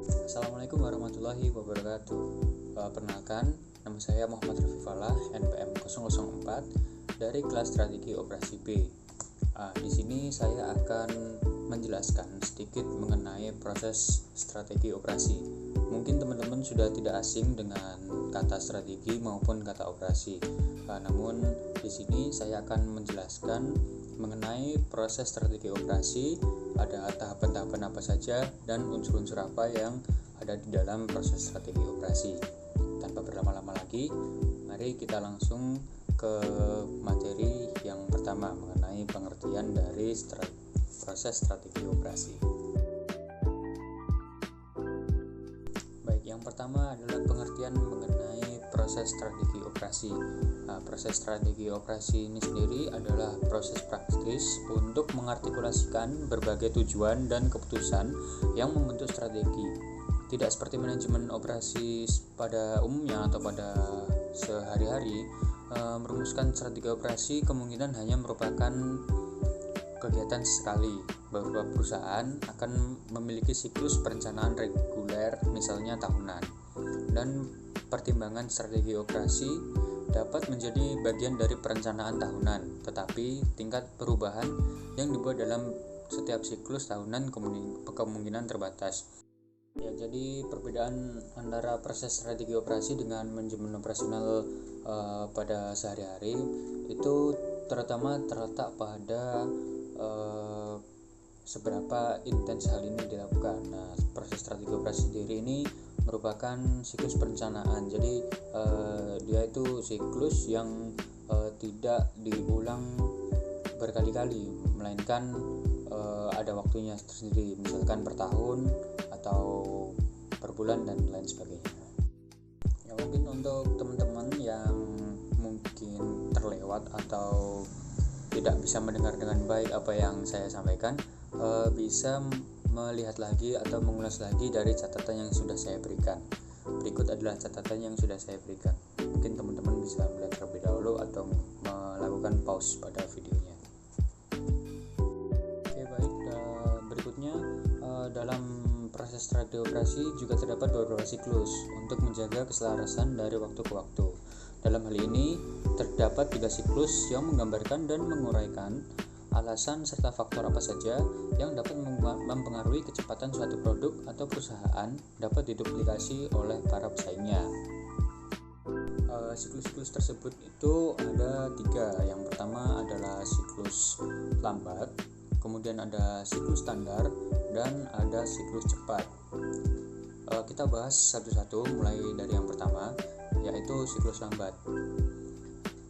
Assalamualaikum warahmatullahi wabarakatuh. Perkenalkan, nama saya Muhammad Rafi Falah, NPM 004 dari kelas Strategi Operasi B. Di sini saya akan menjelaskan sedikit mengenai proses strategi operasi. Mungkin teman-teman sudah tidak asing dengan kata strategi maupun kata operasi. Namun di sini saya akan menjelaskan mengenai proses strategi operasi, ada tahapan-tahapan apa saja dan unsur-unsur apa yang ada di dalam proses strategi operasi. Tanpa berlama-lama lagi, mari kita langsung ke materi yang pertama mengenai pengertian dari proses strategi operasi. Baik, yang pertama adalah pengertian mengenai proses strategi operasi. Proses strategi operasi ini sendiri adalah proses praktis untuk mengartikulasikan berbagai tujuan dan keputusan yang membentuk strategi. Tidak seperti manajemen operasi pada umumnya atau pada sehari-hari, merumuskan strategi operasi kemungkinan hanya merupakan kegiatan sekali. Beberapa perusahaan akan memiliki siklus perencanaan reguler, misalnya tahunan, dan pertimbangan strategi operasi dapat menjadi bagian dari perencanaan tahunan, tetapi tingkat perubahan yang dibuat dalam setiap siklus tahunan kemungkinan terbatas. Ya, jadi perbedaan antara proses strategi operasi dengan manajemen operasional pada sehari-hari itu terutama terletak pada seberapa intens hal ini dilakukan. Nah, proses strategi operasi sendiri ini merupakan siklus perencanaan. Jadi dia itu siklus yang tidak diulang berkali-kali, melainkan ada waktunya tersendiri, misalkan per tahun atau per bulan dan lain sebagainya. Ya, mungkin untuk teman-teman yang mungkin terlewat atau tidak bisa mendengar dengan baik apa yang saya sampaikan, bisa melihat lagi atau mengulas lagi dari catatan yang sudah saya berikan. Berikut adalah catatan yang sudah saya berikan. Mungkin teman-teman bisa melihat terlebih dahulu atau melakukan pause pada videonya. Oke, baik. Berikutnya, dalam proses strategi operasi juga terdapat beberapa siklus untuk menjaga keselarasan dari waktu ke waktu. Dalam hal ini, terdapat 3 siklus yang menggambarkan dan menguraikan alasan serta faktor apa saja yang dapat mempengaruhi kecepatan suatu produk atau perusahaan dapat diduplikasi oleh para pesaingnya. Siklus-siklus tersebut itu ada 3. Yang pertama adalah siklus lambat, kemudian ada siklus standar, dan ada siklus cepat. Kita bahas satu-satu, mulai dari yang pertama, yaitu siklus lambat.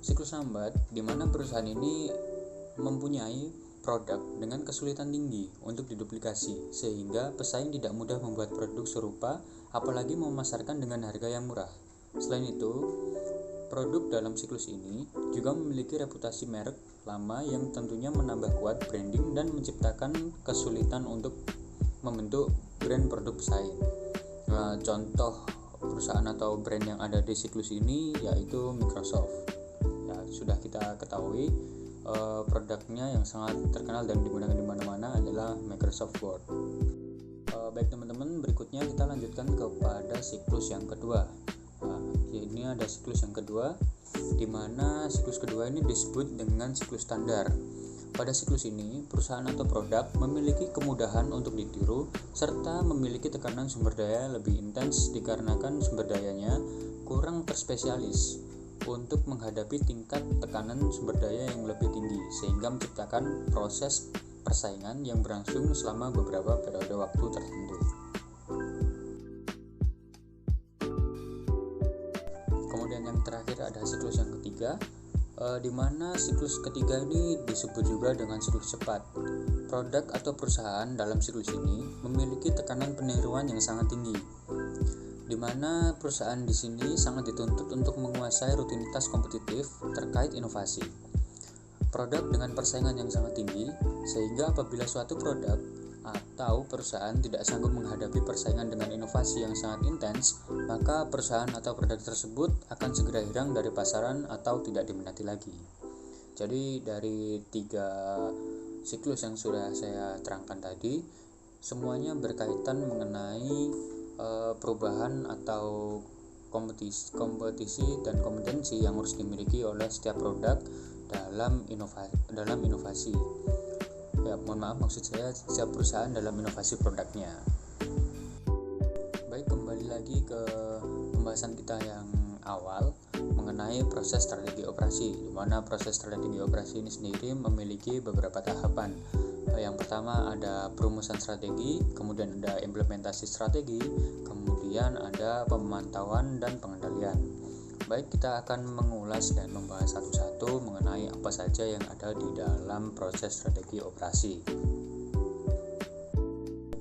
Siklus lambat di mana perusahaan ini mempunyai produk dengan kesulitan tinggi untuk diduplikasi, sehingga pesaing tidak mudah membuat produk serupa, apalagi memasarkan dengan harga yang murah. Selain itu, produk dalam siklus ini juga memiliki reputasi merek lama yang tentunya menambah kuat branding dan menciptakan kesulitan untuk membentuk brand produk pesaing. Contoh perusahaan atau brand yang ada di siklus ini yaitu Microsoft. Ya, sudah kita ketahui produknya yang sangat terkenal dan digunakan di mana-mana adalah Microsoft Word. Baik teman-teman, berikutnya kita lanjutkan kepada siklus yang kedua. Ini ada siklus yang kedua, di mana siklus kedua ini disebut dengan siklus standar. Pada siklus ini, perusahaan atau produk memiliki kemudahan untuk ditiru serta memiliki tekanan sumber daya lebih intens dikarenakan sumber dayanya kurang terspesialis untuk menghadapi tingkat tekanan sumber daya yang lebih tinggi, sehingga menciptakan proses persaingan yang berlangsung selama beberapa periode waktu tertentu. Kemudian yang terakhir ada siklus yang ketiga, di mana siklus ketiga ini disebut juga dengan siklus cepat. Produk atau perusahaan dalam siklus ini memiliki tekanan peniruan yang sangat tinggi, di mana perusahaan di sini sangat dituntut untuk menguasai rutinitas kompetitif terkait inovasi. Produk dengan persaingan yang sangat tinggi, sehingga apabila suatu produk atau perusahaan tidak sanggup menghadapi persaingan dengan inovasi yang sangat intens, maka perusahaan atau produk tersebut akan segera hilang dari pasaran atau tidak diminati lagi. Jadi dari 3 siklus yang sudah saya terangkan tadi, semuanya berkaitan mengenai perubahan atau kompetisi dan kompetensi yang harus dimiliki oleh setiap produk dalam inovasi. Ya, mohon maaf, maksud saya setiap perusahaan dalam inovasi produknya. Baik, kembali lagi ke pembahasan kita yang awal mengenai proses strategi operasi, di mana proses strategi operasi ini sendiri memiliki beberapa tahapan. Yang pertama ada perumusan strategi, kemudian ada implementasi strategi, kemudian ada pemantauan dan pengendalian. Baik, kita akan mengulas dan membahas satu-satu mengenai apa saja yang ada di dalam proses strategi operasi.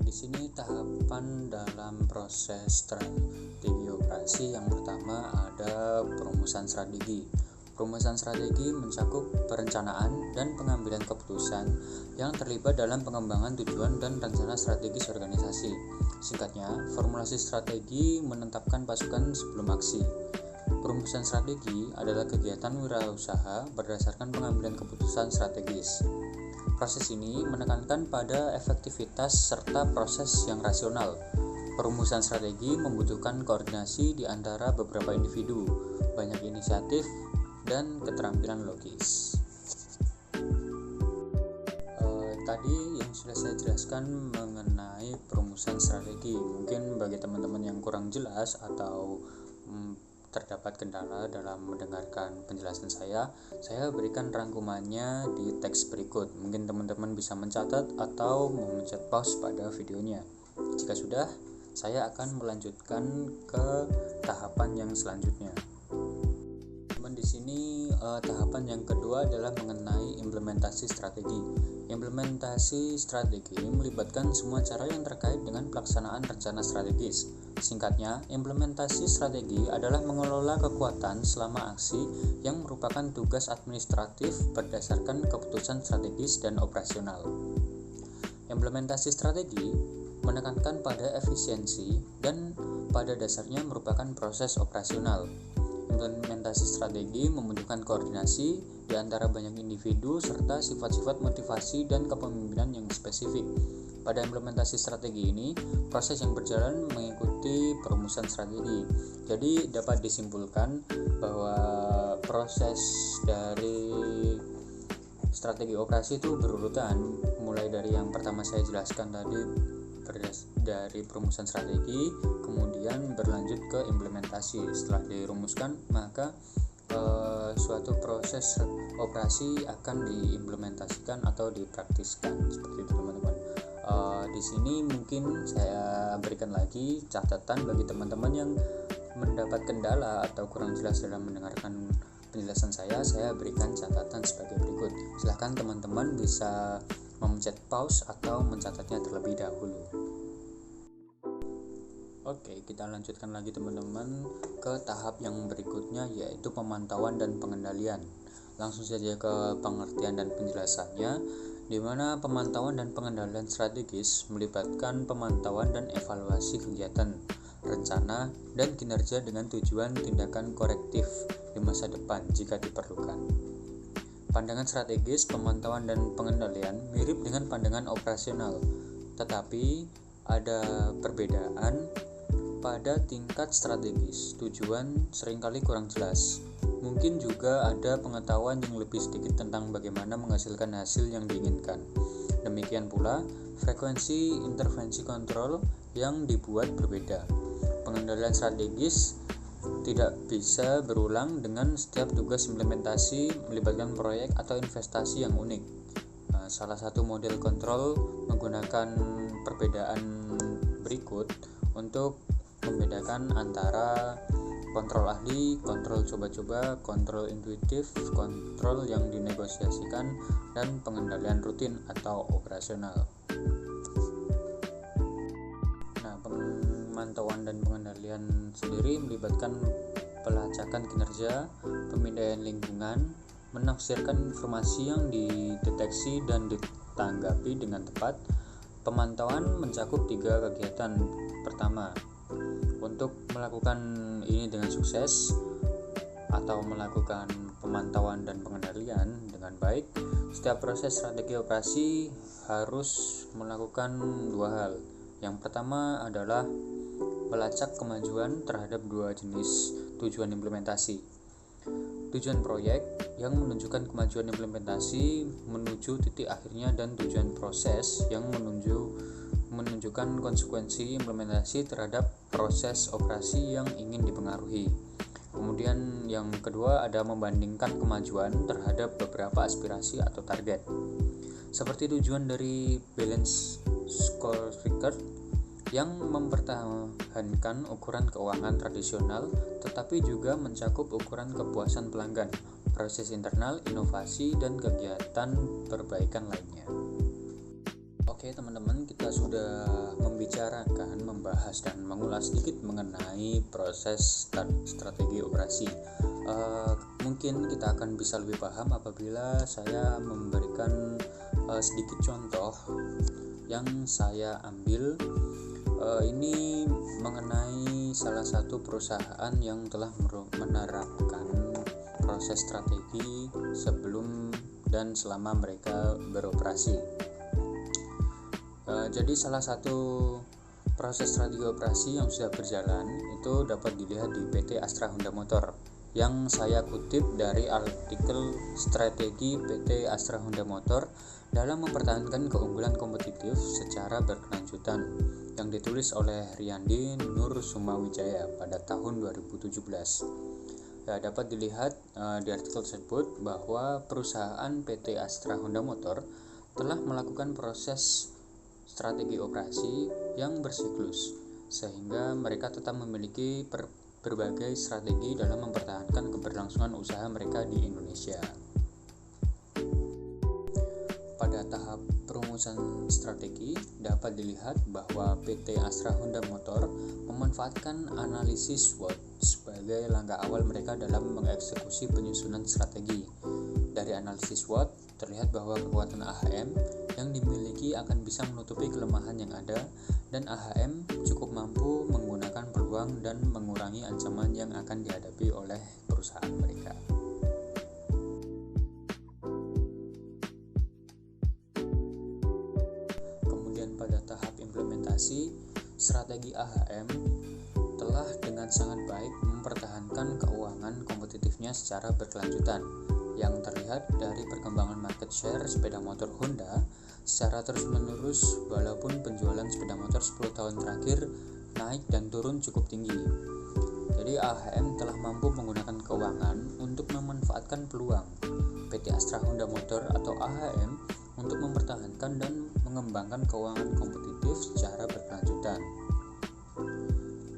Di sini tahapan dalam proses strategi operasi yang pertama ada perumusan strategi. Perumusan strategi mencakup perencanaan dan pengambilan keputusan yang terlibat dalam pengembangan tujuan dan rencana strategis organisasi. Singkatnya, formulasi strategi menetapkan pasukan sebelum aksi. Perumusan strategi adalah kegiatan wirausaha berdasarkan pengambilan keputusan strategis. Proses ini menekankan pada efektivitas serta proses yang rasional. Perumusan strategi membutuhkan koordinasi di antara beberapa individu, banyak inisiatif, dan keterampilan logis. Tadi yang sudah saya jelaskan mengenai perumusan strategi. Mungkin bagi teman-teman yang kurang jelas atau terdapat kendala dalam mendengarkan penjelasan saya berikan rangkumannya di teks berikut. Mungkin teman-teman bisa mencatat atau memencet pause pada videonya. Jika sudah, saya akan melanjutkan ke tahapan yang selanjutnya. Di sini tahapan yang kedua adalah mengenai implementasi strategi. Implementasi strategi melibatkan semua cara yang terkait dengan pelaksanaan rencana strategis. Singkatnya, implementasi strategi adalah mengelola kekuatan selama aksi yang merupakan tugas administratif berdasarkan keputusan strategis dan operasional. Implementasi strategi menekankan pada efisiensi dan pada dasarnya merupakan proses operasional. Implementasi strategi membutuhkan koordinasi di antara banyak individu serta sifat-sifat motivasi dan kepemimpinan yang spesifik. Pada implementasi strategi ini, proses yang berjalan mengikuti perumusan strategi. Jadi dapat disimpulkan bahwa proses dari strategi operasi itu berurutan, mulai dari yang pertama saya jelaskan tadi dari perumusan strategi, kemudian berlanjut ke implementasi. Setelah dirumuskan, maka suatu proses operasi akan diimplementasikan atau dipraktiskan, seperti itu teman-teman. Di sini mungkin saya berikan lagi catatan bagi teman-teman yang mendapat kendala atau kurang jelas dalam mendengarkan penjelasan saya berikan catatan sebagai berikut. Silahkan teman-teman bisa memencet pause atau mencatatnya terlebih dahulu. Oke, kita lanjutkan lagi teman-teman ke tahap yang berikutnya, yaitu pemantauan dan pengendalian. Langsung saja ke pengertian dan penjelasannya, di mana pemantauan dan pengendalian strategis melibatkan pemantauan dan evaluasi kegiatan, rencana, dan kinerja dengan tujuan tindakan korektif di masa depan jika diperlukan. Pandangan strategis, pemantauan, dan pengendalian mirip dengan pandangan operasional, tetapi ada perbedaan pada tingkat strategis. Tujuan seringkali kurang jelas. Mungkin juga ada pengetahuan yang lebih sedikit tentang bagaimana menghasilkan hasil yang diinginkan. Demikian pula, frekuensi intervensi kontrol yang dibuat berbeda. Pengendalian strategis tidak bisa berulang dengan setiap tugas implementasi melibatkan proyek atau investasi yang unik. Salah satu model kontrol menggunakan perbedaan berikut untuk membedakan antara kontrol ahli, kontrol coba-coba, kontrol intuitif, kontrol yang dinegosiasikan, dan pengendalian rutin atau operasional. Pemantauan dan pengendalian sendiri melibatkan pelacakan kinerja, pemindaian lingkungan, menafsirkan informasi yang dideteksi dan ditanggapi dengan tepat. Pemantauan mencakup 3 kegiatan. Pertama, untuk melakukan ini dengan sukses atau melakukan pemantauan dan pengendalian dengan baik, setiap proses strategi operasi harus melakukan 2 hal. Yang pertama adalah melacak kemajuan terhadap dua jenis tujuan implementasi. Tujuan proyek yang menunjukkan kemajuan implementasi menuju titik akhirnya, dan tujuan proses yang menunjukkan konsekuensi implementasi terhadap proses operasi yang ingin dipengaruhi. Kemudian yang kedua ada membandingkan kemajuan terhadap beberapa aspirasi atau target. Seperti tujuan dari balance scorecard yang mempertahankan ukuran keuangan tradisional tetapi juga mencakup ukuran kepuasan pelanggan, proses internal, inovasi, dan kegiatan perbaikan lainnya. Oke teman-teman, kita sudah membahas dan mengulas sedikit mengenai proses strategi operasi. Mungkin kita akan bisa lebih paham apabila saya memberikan sedikit contoh yang saya ambil. Ini mengenai salah satu perusahaan yang telah menerapkan proses strategi sebelum dan selama mereka beroperasi. Jadi salah satu proses strategi operasi yang sudah berjalan itu dapat dilihat di PT Astra Honda Motor, yang saya kutip dari artikel Strategi PT Astra Honda Motor dalam mempertahankan keunggulan kompetitif secara berkelanjutan, yang ditulis oleh Riyandi Nur Sumawijaya pada tahun 2017. Dapat dilihat di artikel tersebut bahwa perusahaan PT Astra Honda Motor telah melakukan proses strategi operasi yang bersiklus, sehingga mereka tetap memiliki berbagai strategi dalam mempertahankan keberlangsungan usaha mereka di Indonesia. Pada tahap perumusan strategi dapat dilihat bahwa PT Astra Honda Motor memanfaatkan analisis SWOT sebagai langkah awal mereka dalam mengeksekusi penyusunan strategi. Dari analisis SWOT terlihat bahwa kekuatan AHM yang dimiliki akan bisa menutupi kelemahan yang ada, dan AHM cukup mampu menggunakan peluang dan mengurangi ancaman yang akan dihadapi oleh perusahaan mereka. Kemudian pada tahap implementasi, strategi AHM telah dengan sangat baik mempertahankan keuangan kompetitifnya secara berkelanjutan, yang terlihat dari perkembangan market share sepeda motor Honda secara terus-menerus, walaupun penjualan sepeda motor 10 tahun terakhir naik dan turun cukup tinggi. Jadi AHM telah mampu menggunakan keuangan untuk memanfaatkan peluang PT Astra Honda Motor atau AHM untuk mempertahankan dan mengembangkan keuangan kompetitif secara berkelanjutan.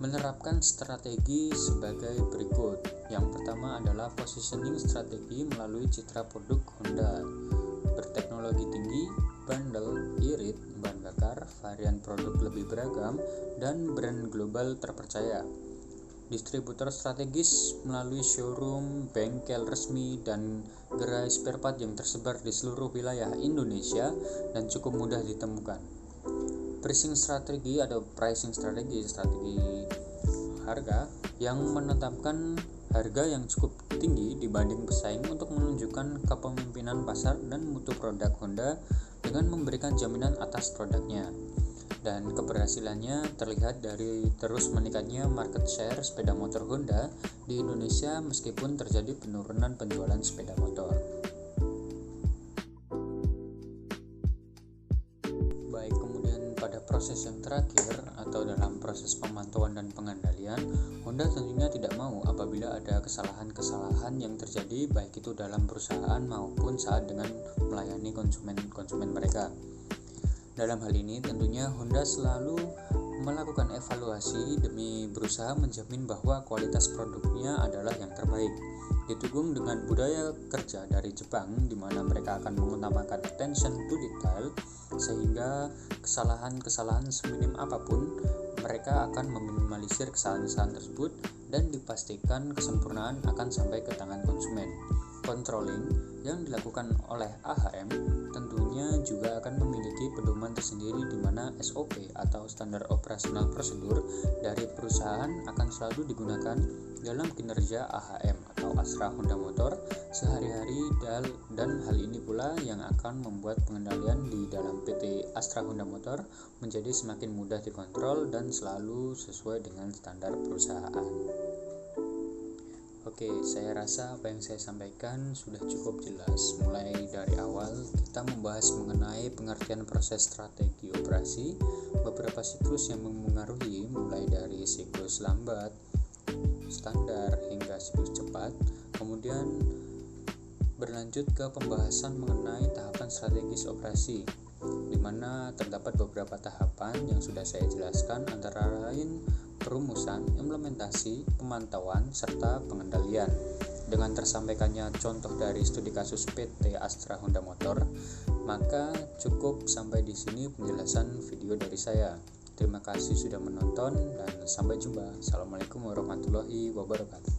Menerapkan strategi sebagai berikut. Yang pertama adalah positioning strategi melalui citra produk Honda berteknologi tinggi, bandel, irit, bahan bakar, varian produk lebih beragam, dan brand global terpercaya. Distributor strategis melalui showroom, bengkel resmi, dan gerai spare part yang tersebar di seluruh wilayah Indonesia dan cukup mudah ditemukan. Pricing strategi atau pricing strategi harga yang menetapkan harga yang cukup tinggi dibanding pesaing untuk menunjukkan kepemimpinan pasar dan mutu produk Honda dengan memberikan jaminan atas produknya. Dan keberhasilannya terlihat dari terus meningkatnya market share sepeda motor Honda di Indonesia meskipun terjadi penurunan penjualan sepeda motor. Baik, kemudian pada proses yang terakhir atau dalam proses pemantauan dan pengendalian, Honda tentunya tidak mau apabila ada kesalahan-kesalahan yang terjadi baik itu dalam perusahaan maupun saat dengan melayani konsumen mereka. Dalam hal ini tentunya Honda selalu melakukan evaluasi demi berusaha menjamin bahwa kualitas produknya adalah yang terbaik. Didukung dengan budaya kerja dari Jepang di mana mereka akan mengutamakan attention to detail, sehingga kesalahan-kesalahan seminim apapun mereka akan meminimalisir kesalahan-kesalahan tersebut dan dipastikan kesempurnaan akan sampai ke tangan konsumen. Controlling yang dilakukan oleh AHM tentunya juga akan memiliki pedoman tersendiri di mana SOP atau standar operasional prosedur dari perusahaan akan selalu digunakan dalam kinerja AHM atau Astra Honda Motor sehari-hari, dan hal ini pula yang akan membuat pengendalian di dalam PT Astra Honda Motor menjadi semakin mudah dikontrol dan selalu sesuai dengan standar perusahaan. Oke, saya rasa apa yang saya sampaikan sudah cukup jelas. Mulai dari awal kita membahas mengenai pengertian proses strategi operasi, beberapa siklus yang mempengaruhi mulai dari siklus lambat, standar hingga siklus cepat, kemudian berlanjut ke pembahasan mengenai tahapan strategis operasi, di mana terdapat beberapa tahapan yang sudah saya jelaskan, antara lain perumusan, implementasi, pemantauan, serta pengendalian. Dengan tersampaikannya contoh dari studi kasus PT Astra Honda Motor, maka cukup sampai di sini penjelasan video dari saya. Terima kasih sudah menonton dan sampai jumpa. Assalamualaikum warahmatullahi wabarakatuh.